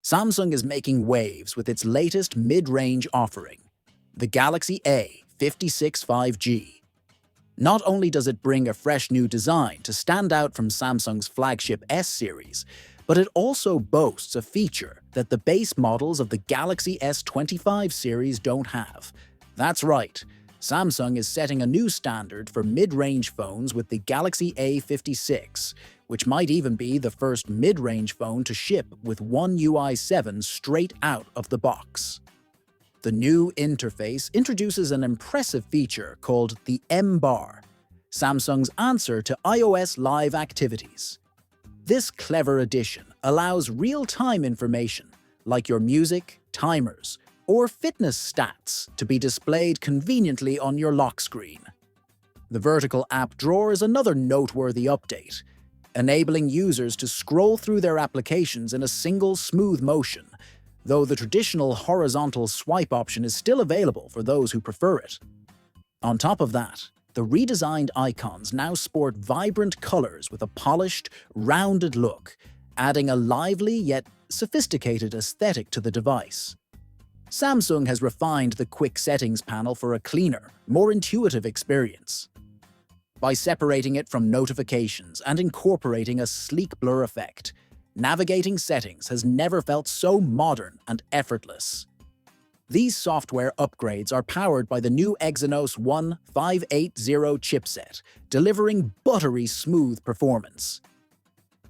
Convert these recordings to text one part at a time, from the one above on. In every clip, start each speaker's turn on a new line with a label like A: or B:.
A: Samsung is making waves with its latest mid-range offering, the Galaxy A56 5G. Not only does it bring a fresh new design to stand out from Samsung's flagship S series, but it also boasts a feature that the base models of the Galaxy S25 series don't have. That's right, Samsung is setting a new standard for mid-range phones with the Galaxy A56, which might even be the first mid-range phone to ship with One UI 7 straight out of the box. The new interface introduces an impressive feature called the M-Bar, Samsung's answer to iOS live activities. This clever addition allows real-time information, like your music, timers, or fitness stats, to be displayed conveniently on your lock screen. The vertical app drawer is another noteworthy update, enabling users to scroll through their applications in a single smooth motion, though the traditional horizontal swipe option is still available for those who prefer it. On top of that, the redesigned icons now sport vibrant colors with a polished, rounded look, adding a lively yet sophisticated aesthetic to the device. Samsung has refined the quick settings panel for a cleaner, more intuitive experience. By separating it from notifications and incorporating a sleek blur effect, navigating settings has never felt so modern and effortless. These software upgrades are powered by the new Exynos 1580 chipset, delivering buttery smooth performance.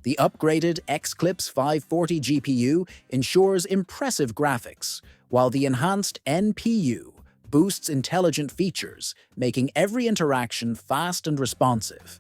A: The upgraded Xclipse 540 GPU ensures impressive graphics, while the enhanced NPU boosts intelligent features, making every interaction fast and responsive.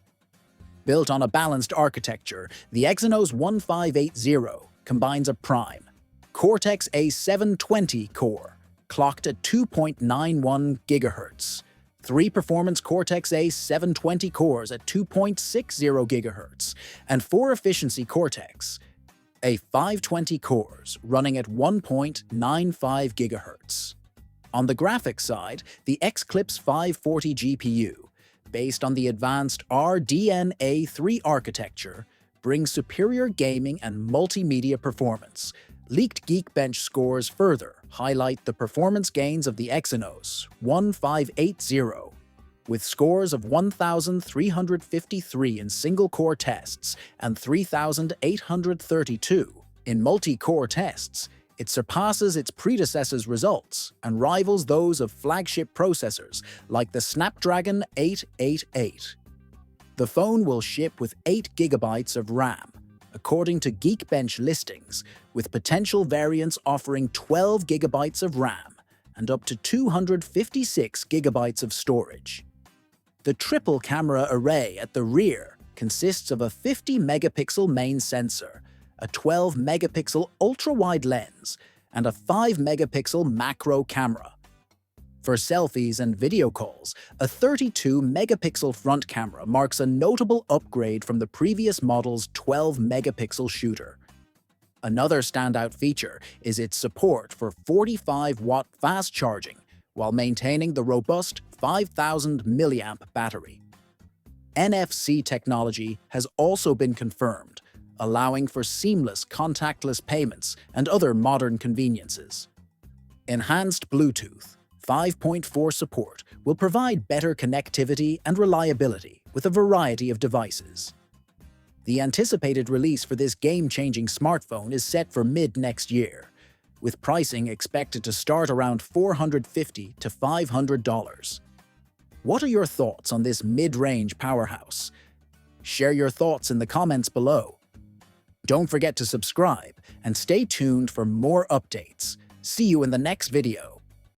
A: Built on a balanced architecture, the Exynos 1580 combines a prime Cortex-A720 core, clocked at 2.91 GHz, three performance Cortex-A720 cores at 2.60 GHz, and four efficiency Cortex-A520 cores running at 1.95 GHz. On the graphics side, the Xclipse 540 GPU, based on the advanced RDNA3 architecture, brings superior gaming and multimedia performance. Leaked Geekbench scores further highlight the performance gains of the Exynos 1580, with scores of 1,353 in single-core tests and 3,832 in multi-core tests. It surpasses its predecessor's results and rivals those of flagship processors like the Snapdragon 888. The phone will ship with 8 GB of RAM, according to Geekbench listings, with potential variants offering 12 GB of RAM and up to 256 GB of storage. The triple camera array at the rear consists of a 50-megapixel main sensor, a 12-megapixel ultra-wide lens, and a 5-megapixel macro camera. For selfies and video calls, a 32-megapixel front camera marks a notable upgrade from the previous model's 12-megapixel shooter. Another standout feature is its support for 45-watt fast charging, while maintaining the robust 5,000 mAh battery. NFC technology has also been confirmed, allowing for seamless contactless payments and other modern conveniences. Enhanced Bluetooth 5.4 support will provide better connectivity and reliability with a variety of devices. The anticipated release for this game-changing smartphone is set for mid-next year, with pricing expected to start around $450 to $500. What are your thoughts on this mid-range powerhouse? Share your thoughts in the comments below. Don't forget to subscribe and stay tuned for more updates. See you in the next video.